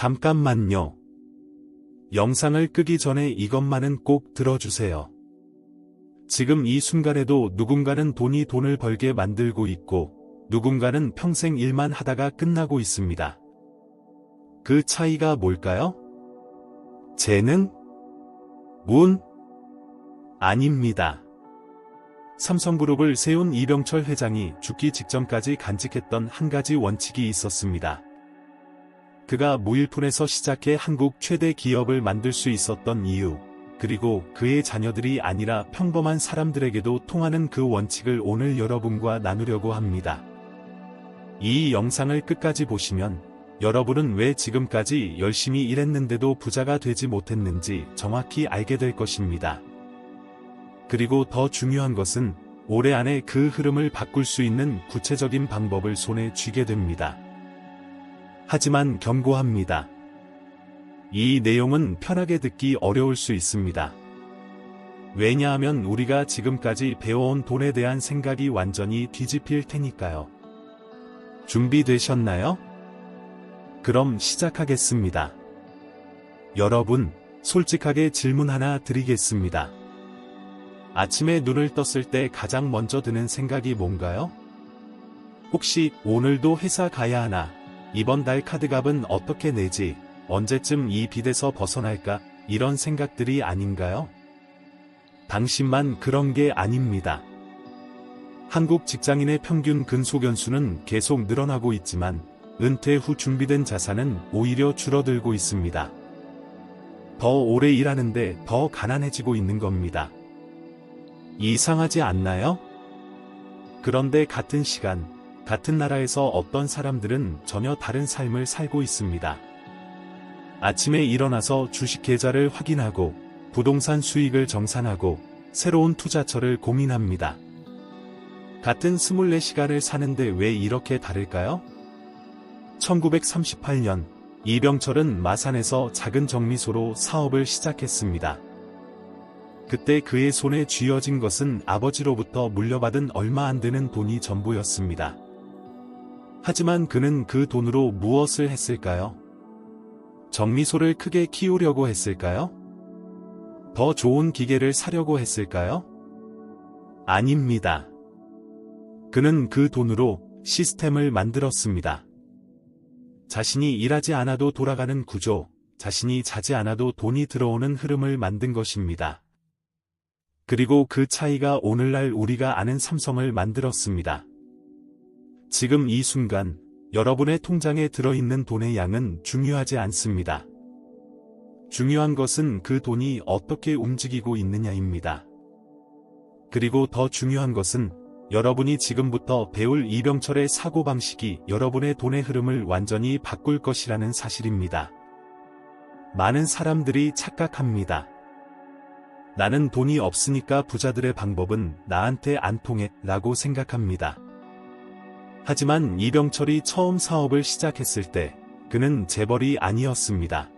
잠깐만요. 영상을 끄기 전에 이것만은 꼭 들어주세요. 지금 이 순간에도 누군가는 돈을 벌게 만들고 있고, 누군가는 평생 일만 하다가 끝나고 있습니다. 그 차이가 뭘까요? 재능? 운? 아닙니다. 삼성그룹을 세운 이병철 회장이 죽기 직전까지 간직했던 한 가지 원칙이 있었습니다. 그가 무일푼에서 시작해 한국 최대 기업을 만들 수 있었던 이유, 그리고 그의 자녀들이 아니라 평범한 사람들에게도 통하는 그 원칙을 오늘 여러분과 나누려고 합니다. 이 영상을 끝까지 보시면 여러분은 왜 지금까지 열심히 일했는데도 부자가 되지 못했는지 정확히 알게 될 것입니다. 그리고 더 중요한 것은 올해 안에 그 흐름을 바꿀 수 있는 구체적인 방법을 손에 쥐게 됩니다. 하지만 경고합니다. 이 내용은 편하게 듣기 어려울 수 있습니다. 왜냐하면 우리가 지금까지 배워온 돈에 대한 생각이 완전히 뒤집힐 테니까요. 준비되셨나요? 그럼 시작하겠습니다. 여러분, 솔직하게 질문 하나 드리겠습니다. 아침에 눈을 떴을 때 가장 먼저 드는 생각이 뭔가요? 혹시 오늘도 회사 가야 하나? 이번 달 카드값은 어떻게 내지? 언제쯤 이 빚에서 벗어날까? 이런 생각들이 아닌가요? 당신만 그런 게 아닙니다. 한국 직장인의 평균 근속연수는 계속 늘어나고 있지만 은퇴 후 준비된 자산은 오히려 줄어들고 있습니다. 더 오래 일하는데 더 가난해지고 있는 겁니다. 이상하지 않나요? 그런데 같은 시간, 같은 나라에서 어떤 사람들은 전혀 다른 삶을 살고 있습니다. 아침에 일어나서 주식 계좌를 확인하고 부동산 수익을 정산하고 새로운 투자처를 고민합니다. 같은 24시간을 사는데 왜 이렇게 다를까요? 1938년 이병철은 마산에서 작은 정미소로 사업을 시작했습니다. 그때 그의 손에 쥐어진 것은 아버지로부터 물려받은 얼마 안 되는 돈이 전부였습니다. 하지만 그는 그 돈으로 무엇을 했을까요? 정미소를 크게 키우려고 했을까요? 더 좋은 기계를 사려고 했을까요? 아닙니다. 그는 그 돈으로 시스템을 만들었습니다. 자신이 일하지 않아도 돌아가는 구조, 자신이 자지 않아도 돈이 들어오는 흐름을 만든 것입니다. 그리고 그 차이가 오늘날 우리가 아는 삼성을 만들었습니다. 지금 이 순간 여러분의 통장에 들어있는 돈의 양은 중요하지 않습니다. 중요한 것은 그 돈이 어떻게 움직이고 있느냐입니다. 그리고 더 중요한 것은 여러분이 지금부터 배울 이병철의 사고방식이 여러분의 돈의 흐름을 완전히 바꿀 것이라는 사실입니다. 많은 사람들이 착각합니다. 나는 돈이 없으니까 부자들의 방법은 나한테 안 통해 라고 생각합니다. 하지만 이병철이 처음 사업을 시작했을 때 그는 재벌이 아니었습니다.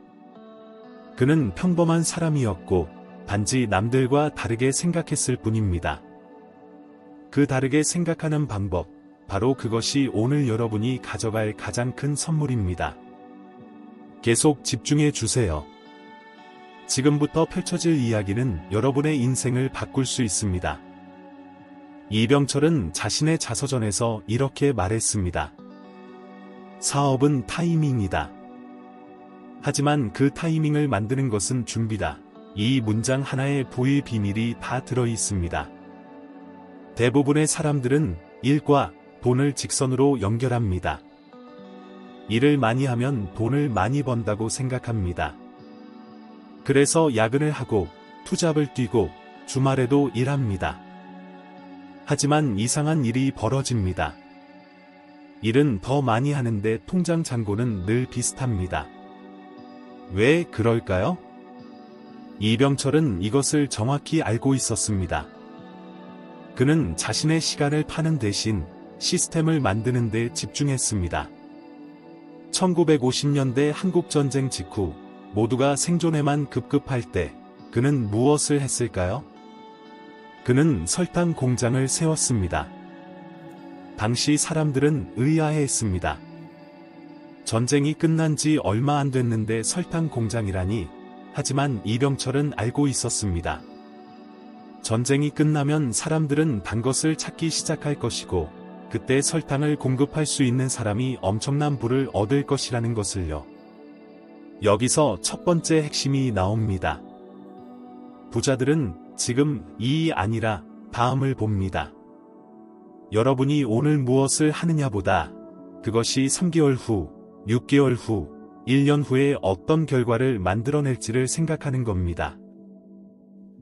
그는 평범한 사람이었고 단지 남들과 다르게 생각했을 뿐입니다. 그 다르게 생각하는 방법, 바로 그것이 오늘 여러분이 가져갈 가장 큰 선물입니다. 계속 집중해 주세요. 지금부터 펼쳐질 이야기는 여러분의 인생을 바꿀 수 있습니다. 이병철은 자신의 자서전에서 이렇게 말했습니다. 사업은 타이밍이다. 하지만 그 타이밍을 만드는 것은 준비다. 이 문장 하나에 부의 비밀이 다 들어 있습니다. 대부분의 사람들은 일과 돈을 직선으로 연결합니다. 일을 많이 하면 돈을 많이 번다고 생각합니다. 그래서 야근을 하고 투잡을 뛰고 주말에도 일합니다. 하지만 이상한 일이 벌어집니다. 일은 더 많이 하는데 통장 잔고는 늘 비슷합니다. 왜 그럴까요? 이병철은 이것을 정확히 알고 있었습니다. 그는 자신의 시간을 파는 대신 시스템을 만드는 데 집중했습니다. 1950년대 한국전쟁 직후 모두가 생존에만 급급할 때 그는 무엇을 했을까요? 그는 설탕 공장을 세웠습니다. 당시 사람들은 의아해했습니다. 전쟁이 끝난 지 얼마 안 됐는데 설탕 공장이라니. 하지만 이병철은 알고 있었습니다. 전쟁이 끝나면 사람들은 단 것을 찾기 시작할 것이고, 그때 설탕을 공급할 수 있는 사람이 엄청난 부를 얻을 것이라는 것을요. 여기서 첫 번째 핵심이 나옵니다. 부자들은 지금 이 아니라 다음을 봅니다. 여러분이 오늘 무엇을 하느냐보다 그것이 3개월 후, 6개월 후, 1년 후에 어떤 결과를 만들어낼지를 생각하는 겁니다.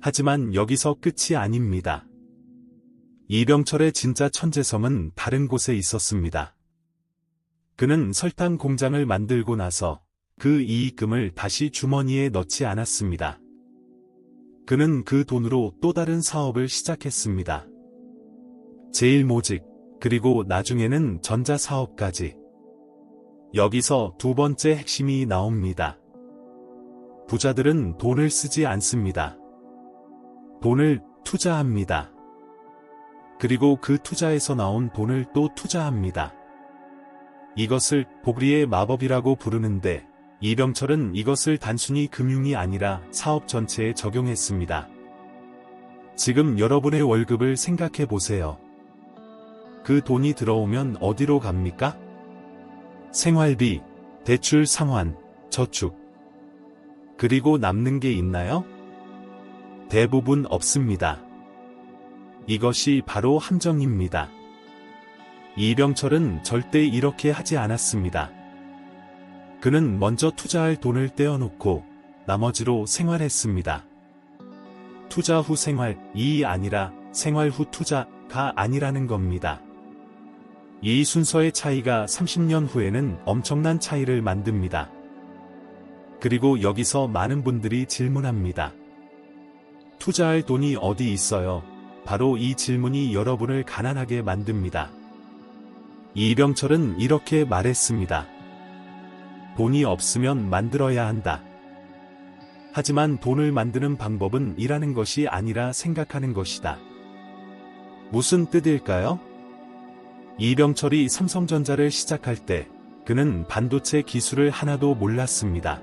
하지만 여기서 끝이 아닙니다. 이병철의 진짜 천재성은 다른 곳에 있었습니다. 그는 설탕 공장을 만들고 나서 그 이익금을 다시 주머니에 넣지 않았습니다. 그는 그 돈으로 또 다른 사업을 시작했습니다. 제일모직, 그리고 나중에는 전자사업까지. 여기서 두 번째 핵심이 나옵니다. 부자들은 돈을 쓰지 않습니다. 돈을 투자합니다. 그리고 그 투자에서 나온 돈을 또 투자합니다. 이것을 복리의 마법이라고 부르는데, 이병철은 이것을 단순히 금융이 아니라 사업 전체에 적용했습니다. 지금 여러분의 월급을 생각해 보세요. 그 돈이 들어오면 어디로 갑니까? 생활비, 대출 상환, 저축. 그리고 남는 게 있나요? 대부분 없습니다. 이것이 바로 함정입니다. 이병철은 절대 이렇게 하지 않았습니다. 그는 먼저 투자할 돈을 떼어놓고 나머지로 생활했습니다. 투자 후 생활이 아니라 생활 후 투자가 아니라는 겁니다. 이 순서의 차이가 30년 후에는 엄청난 차이를 만듭니다. 그리고 여기서 많은 분들이 질문합니다. 투자할 돈이 어디 있어요? 바로 이 질문이 여러분을 가난하게 만듭니다. 이병철은 이렇게 말했습니다. 돈이 없으면 만들어야 한다. 하지만 돈을 만드는 방법은 일하는 것이 아니라 생각하는 것이다. 무슨 뜻일까요? 이병철이 삼성전자를 시작할 때 그는 반도체 기술을 하나도 몰랐습니다.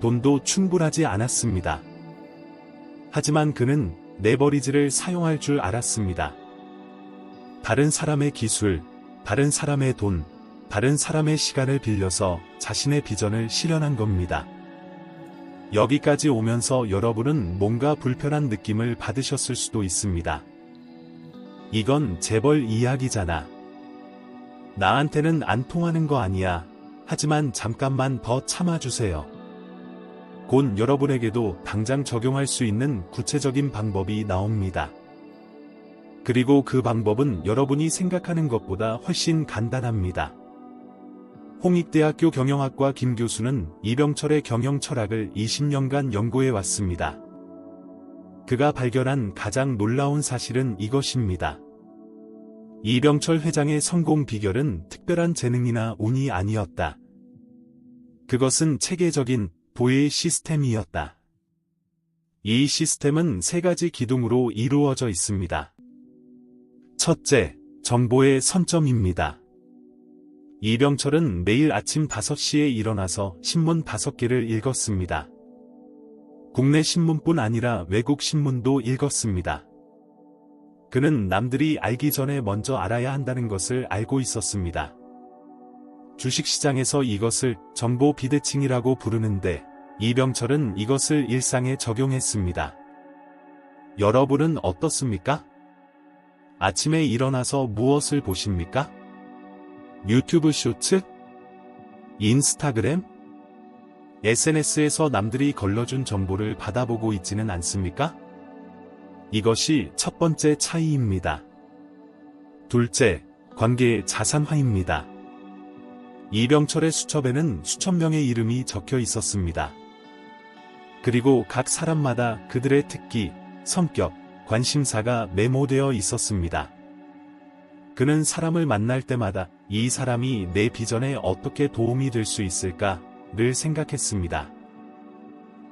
돈도 충분하지 않았습니다. 하지만 그는 레버리지를 사용할 줄 알았습니다. 다른 사람의 기술, 다른 사람의 돈, 다른 사람의 시간을 빌려서 자신의 비전을 실현한 겁니다. 여기까지 오면서 여러분은 뭔가 불편한 느낌을 받으셨을 수도 있습니다. 이건 재벌 이야기잖아. 나한테는 안 통하는 거 아니야. 하지만 잠깐만 더 참아주세요. 곧 여러분에게도 당장 적용할 수 있는 구체적인 방법이 나옵니다. 그리고 그 방법은 여러분이 생각하는 것보다 훨씬 간단합니다. 홍익대학교 경영학과 김 교수는 이병철의 경영 철학을 20년간 연구해 왔습니다. 그가 발견한 가장 놀라운 사실은 이것입니다. 이병철 회장의 성공 비결은 특별한 재능이나 운이 아니었다. 그것은 체계적인 보혜 시스템이었다. 이 시스템은 세 가지 기둥으로 이루어져 있습니다. 첫째, 정보의 선점입니다. 이병철은 매일 아침 5시에 일어나서 신문 5개를 읽었습니다. 국내 신문뿐 아니라 외국 신문도 읽었습니다. 그는 남들이 알기 전에 먼저 알아야 한다는 것을 알고 있었습니다. 주식시장에서 이것을 정보 비대칭이라고 부르는데 이병철은 이것을 일상에 적용했습니다. 여러분은 어떻습니까? 아침에 일어나서 무엇을 보십니까? 유튜브 쇼츠? 인스타그램? SNS에서 남들이 걸러준 정보를 받아보고 있지는 않습니까? 이것이 첫 번째 차이입니다. 둘째, 관계의 자산화입니다. 이병철의 수첩에는 수천 명의 이름이 적혀 있었습니다. 그리고 각 사람마다 그들의 특기, 성격, 관심사가 메모되어 있었습니다. 그는 사람을 만날 때마다 이 사람이 내 비전에 어떻게 도움이 될 수 있을까를 생각했습니다.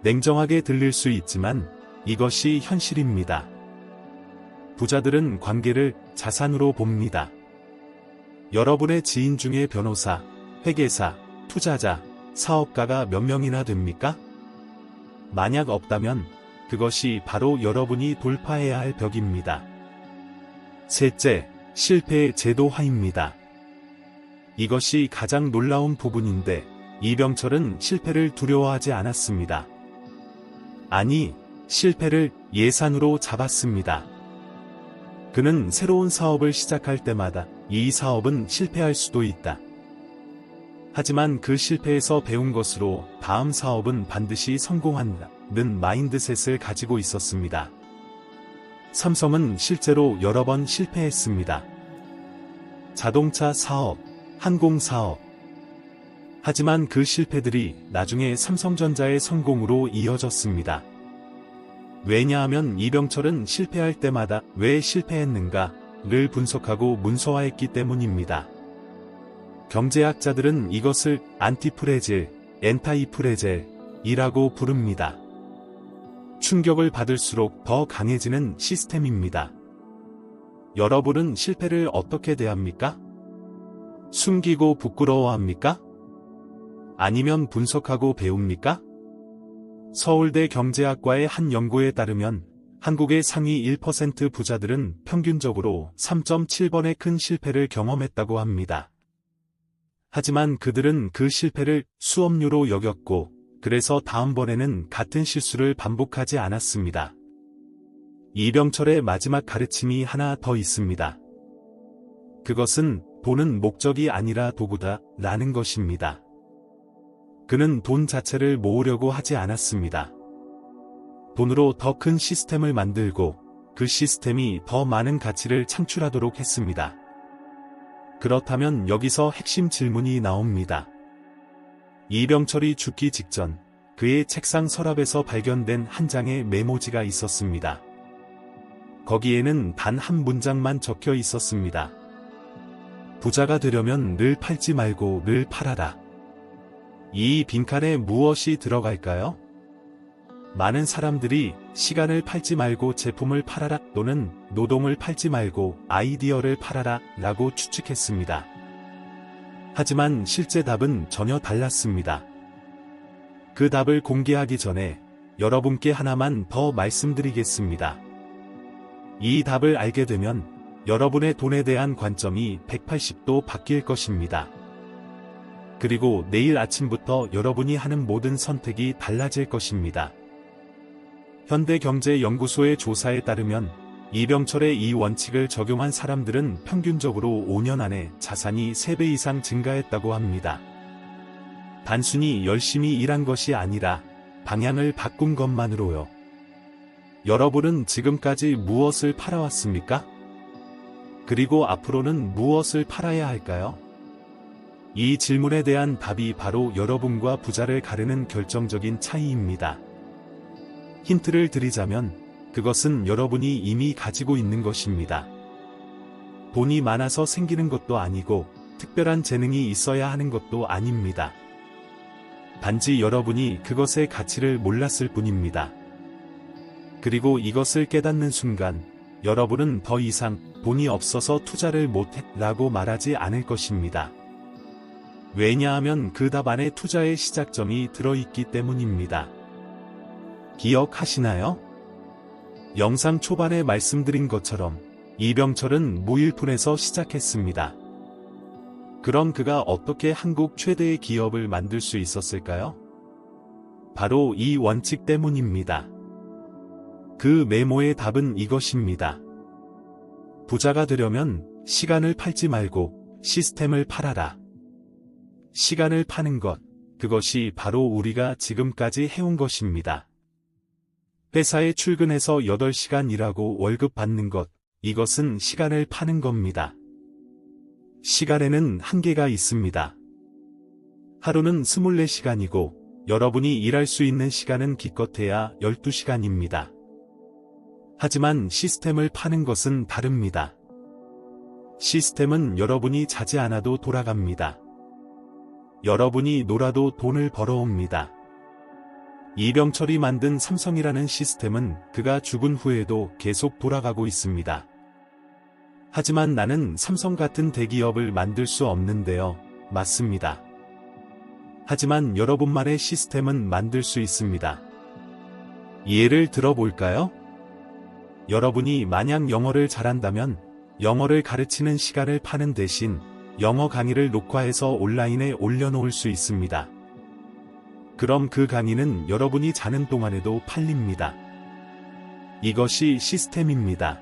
냉정하게 들릴 수 있지만 이것이 현실입니다. 부자들은 관계를 자산으로 봅니다. 여러분의 지인 중에 변호사, 회계사, 투자자, 사업가가 몇 명이나 됩니까? 만약 없다면 그것이 바로 여러분이 돌파해야 할 벽입니다. 셋째, 실패의 제도화입니다. 이것이 가장 놀라운 부분인데 이병철은 실패를 두려워하지 않았습니다. 아니, 실패를 예산으로 잡았습니다. 그는 새로운 사업을 시작할 때마다 이 사업은 실패할 수도 있다. 하지만 그 실패에서 배운 것으로 다음 사업은 반드시 성공한다는 마인드셋을 가지고 있었습니다. 삼성은 실제로 여러 번 실패했습니다. 자동차 사업, 항공 사업. 하지만 그 실패들이 나중에 삼성전자의 성공으로 이어졌습니다. 왜냐하면 이병철은 실패할 때마다 왜 실패했는가를 분석하고 문서화했기 때문입니다. 경제학자들은 이것을 안티프레질, 엔타이프레젤이라고 부릅니다. 충격을 받을수록 더 강해지는 시스템입니다. 여러분은 실패를 어떻게 대합니까? 숨기고 부끄러워합니까? 아니면 분석하고 배웁니까? 서울대 경제학과의 한 연구에 따르면 한국의 상위 1% 부자들은 평균적으로 3.7번의 큰 실패를 경험했다고 합니다. 하지만 그들은 그 실패를 수업료로 여겼고, 그래서 다음번에는 같은 실수를 반복하지 않았습니다. 이병철의 마지막 가르침이 하나 더 있습니다. 그것은 돈은 목적이 아니라 도구다 라는 것입니다. 그는 돈 자체를 모으려고 하지 않았습니다. 돈으로 더 큰 시스템을 만들고 그 시스템이 더 많은 가치를 창출하도록 했습니다. 그렇다면 여기서 핵심 질문이 나옵니다. 이병철이 죽기 직전 그의 책상 서랍에서 발견된 한 장의 메모지가 있었습니다. 거기에는 단 한 문장만 적혀 있었습니다. 부자가 되려면 늘 팔지 말고 늘 팔아라. 이 빈칸에 무엇이 들어갈까요? 많은 사람들이 시간을 팔지 말고 제품을 팔아라 또는 노동을 팔지 말고 아이디어를 팔아라 라고 추측했습니다. 하지만 실제 답은 전혀 달랐습니다. 그 답을 공개하기 전에 여러분께 하나만 더 말씀드리겠습니다. 이 답을 알게 되면 여러분의 돈에 대한 관점이 180도 바뀔 것입니다. 그리고 내일 아침부터 여러분이 하는 모든 선택이 달라질 것입니다. 현대경제연구소의 조사에 따르면 이병철의 이 원칙을 적용한 사람들은 평균적으로 5년 안에 자산이 3배 이상 증가했다고 합니다. 단순히 열심히 일한 것이 아니라 방향을 바꾼 것만으로요. 여러분은 지금까지 무엇을 팔아왔습니까? 그리고 앞으로는 무엇을 팔아야 할까요? 이 질문에 대한 답이 바로 여러분과 부자를 가르는 결정적인 차이입니다. 힌트를 드리자면 그것은 여러분이 이미 가지고 있는 것입니다. 돈이 많아서 생기는 것도 아니고 특별한 재능이 있어야 하는 것도 아닙니다. 단지 여러분이 그것의 가치를 몰랐을 뿐입니다. 그리고 이것을 깨닫는 순간 여러분은 더 이상 돈이 없어서 투자를 못해 라고 말하지 않을 것입니다. 왜냐하면 그 답 안에 투자의 시작점이 들어있기 때문입니다. 기억하시나요? 영상 초반에 말씀드린 것처럼 이병철은 무일푼에서 시작했습니다. 그럼 그가 어떻게 한국 최대의 기업을 만들 수 있었을까요? 바로 이 원칙 때문입니다. 그 메모의 답은 이것입니다. 부자가 되려면 시간을 팔지 말고 시스템을 팔아라. 시간을 파는 것, 그것이 바로 우리가 지금까지 해온 것입니다. 회사에 출근해서 8시간 일하고 월급 받는 것, 이것은 시간을 파는 겁니다. 시간에는 한계가 있습니다. 하루는 24시간이고 여러분이 일할 수 있는 시간은 기껏해야 12시간입니다. 하지만 시스템을 파는 것은 다릅니다. 시스템은 여러분이 자지 않아도 돌아갑니다. 여러분이 놀아도 돈을 벌어옵니다. 이병철이 만든 삼성이라는 시스템은 그가 죽은 후에도 계속 돌아가고 있습니다. 하지만 나는 삼성 같은 대기업을 만들 수 없는데요. 맞습니다. 하지만 여러분만의 시스템은 만들 수 있습니다. 예를 들어볼까요? 여러분이 만약 영어를 잘한다면 영어를 가르치는 시간을 파는 대신 영어 강의를 녹화해서 온라인에 올려놓을 수 있습니다. 그럼 그 강의는 여러분이 자는 동안에도 팔립니다. 이것이 시스템입니다.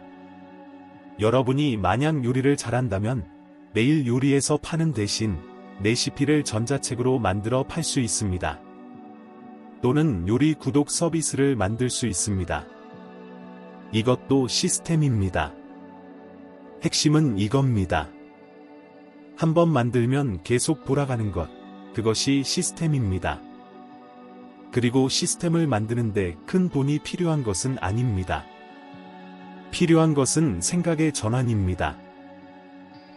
여러분이 만약 요리를 잘한다면 매일 요리해서 파는 대신 레시피를 전자책으로 만들어 팔 수 있습니다. 또는 요리 구독 서비스를 만들 수 있습니다. 이것도 시스템입니다. 핵심은 이겁니다. 한번 만들면 계속 돌아가는 것, 그것이 시스템입니다. 그리고 시스템을 만드는데 큰 돈이 필요한 것은 아닙니다. 필요한 것은 생각의 전환입니다.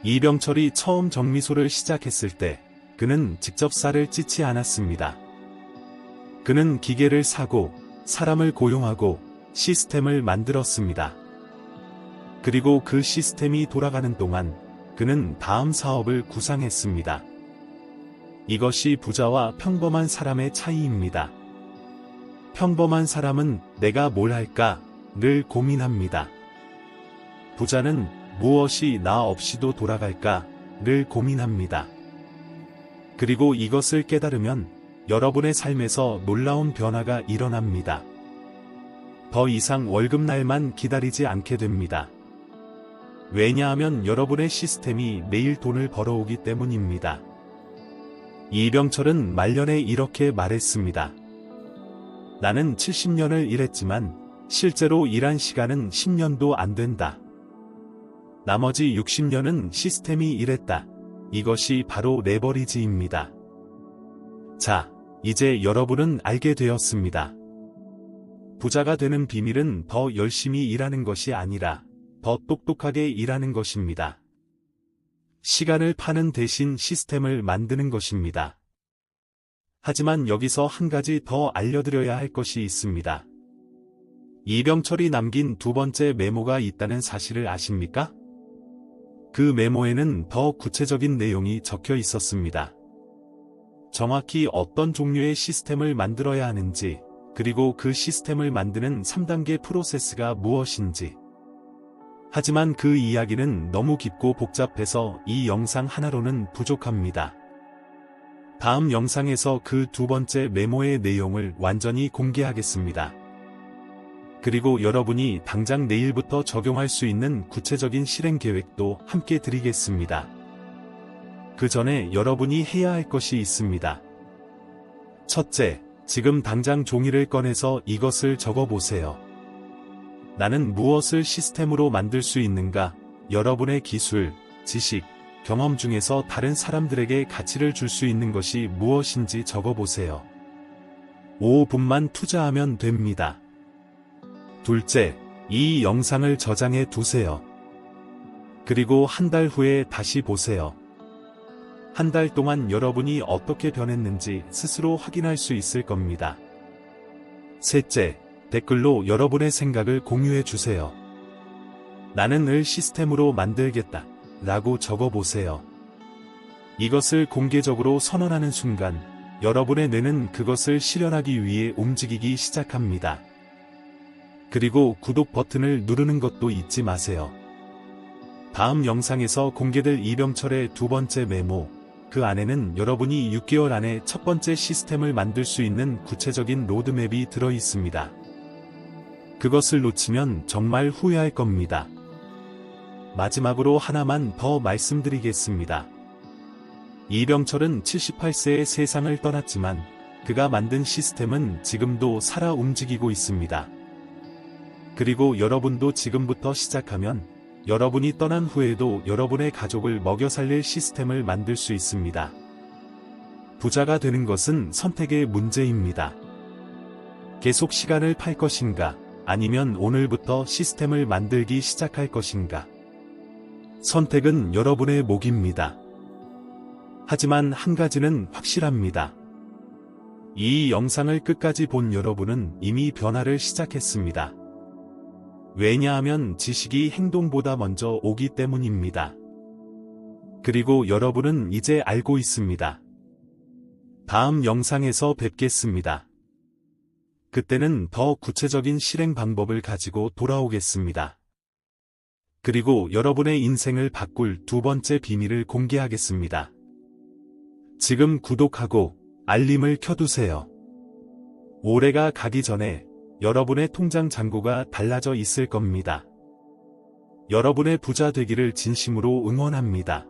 이병철이 처음 정미소를 시작했을 때 그는 직접 쌀을 찢지 않았습니다. 그는 기계를 사고 사람을 고용하고 시스템을 만들었습니다. 그리고 그 시스템이 돌아가는 동안 그는 다음 사업을 구상했습니다. 이것이 부자와 평범한 사람의 차이입니다. 평범한 사람은 내가 뭘 할까?를 고민합니다. 부자는 무엇이 나 없이도 돌아갈까?를 고민합니다. 그리고 이것을 깨달으면 여러분의 삶에서 놀라운 변화가 일어납니다. 더 이상 월급날만 기다리지 않게 됩니다. 왜냐하면 여러분의 시스템이 매일 돈을 벌어오기 때문입니다. 이병철은 말년에 이렇게 말했습니다. 나는 70년을 일했지만 실제로 일한 시간은 10년도 안 된다. 나머지 60년은 시스템이 일했다. 이것이 바로 레버리지입니다. 자, 이제 여러분은 알게 되었습니다. 부자가 되는 비밀은 더 열심히 일하는 것이 아니라 더 똑똑하게 일하는 것입니다. 시간을 파는 대신 시스템을 만드는 것입니다. 하지만 여기서 한 가지 더 알려드려야 할 것이 있습니다. 이병철이 남긴 두 번째 메모가 있다는 사실을 아십니까? 그 메모에는 더 구체적인 내용이 적혀 있었습니다. 정확히 어떤 종류의 시스템을 만들어야 하는지, 그리고 그 시스템을 만드는 3단계 프로세스가 무엇인지. 하지만 그 이야기는 너무 깊고 복잡해서 이 영상 하나로는 부족합니다. 다음 영상에서 그 두 번째 메모의 내용을 완전히 공개하겠습니다. 그리고 여러분이 당장 내일부터 적용할 수 있는 구체적인 실행 계획도 함께 드리겠습니다. 그 전에 여러분이 해야 할 것이 있습니다. 첫째, 지금 당장 종이를 꺼내서 이것을 적어보세요. 나는 무엇을 시스템으로 만들 수 있는가? 여러분의 기술, 지식, 경험 중에서 다른 사람들에게 가치를 줄 수 있는 것이 무엇인지 적어보세요. 5분만 투자하면 됩니다. 둘째, 이 영상을 저장해 두세요. 그리고 한 달 후에 다시 보세요. 한 달 동안 여러분이 어떻게 변했는지 스스로 확인할 수 있을 겁니다. 셋째, 댓글로 여러분의 생각을 공유해 주세요. 나는 을 시스템으로 만들겠다 라고 적어보세요. 이것을 공개적으로 선언하는 순간 여러분의 뇌는 그것을 실현하기 위해 움직이기 시작합니다. 그리고 구독 버튼을 누르는 것도 잊지 마세요. 다음 영상에서 공개될 이병철의 두 번째 메모, 그 안에는 여러분이 6개월 안에 첫 번째 시스템을 만들 수 있는 구체적인 로드맵이 들어 있습니다. 그것을 놓치면 정말 후회할 겁니다. 마지막으로 하나만 더 말씀드리겠습니다. 이병철은 78세에 세상을 떠났지만 그가 만든 시스템은 지금도 살아 움직이고 있습니다. 그리고 여러분도 지금부터 시작하면 여러분이 떠난 후에도 여러분의 가족을 먹여 살릴 시스템을 만들 수 있습니다. 부자가 되는 것은 선택의 문제입니다. 계속 시간을 팔 것인가, 아니면 오늘부터 시스템을 만들기 시작할 것인가. 선택은 여러분의 몫입니다. 하지만 한 가지는 확실합니다. 이 영상을 끝까지 본 여러분은 이미 변화를 시작했습니다. 왜냐하면 지식이 행동보다 먼저 오기 때문입니다. 그리고 여러분은 이제 알고 있습니다. 다음 영상에서 뵙겠습니다. 그때는 더 구체적인 실행 방법을 가지고 돌아오겠습니다. 그리고 여러분의 인생을 바꿀 두 번째 비밀을 공개하겠습니다. 지금 구독하고 알림을 켜두세요. 올해가 가기 전에 여러분의 통장 잔고가 달라져 있을 겁니다. 여러분의 부자 되기를 진심으로 응원합니다.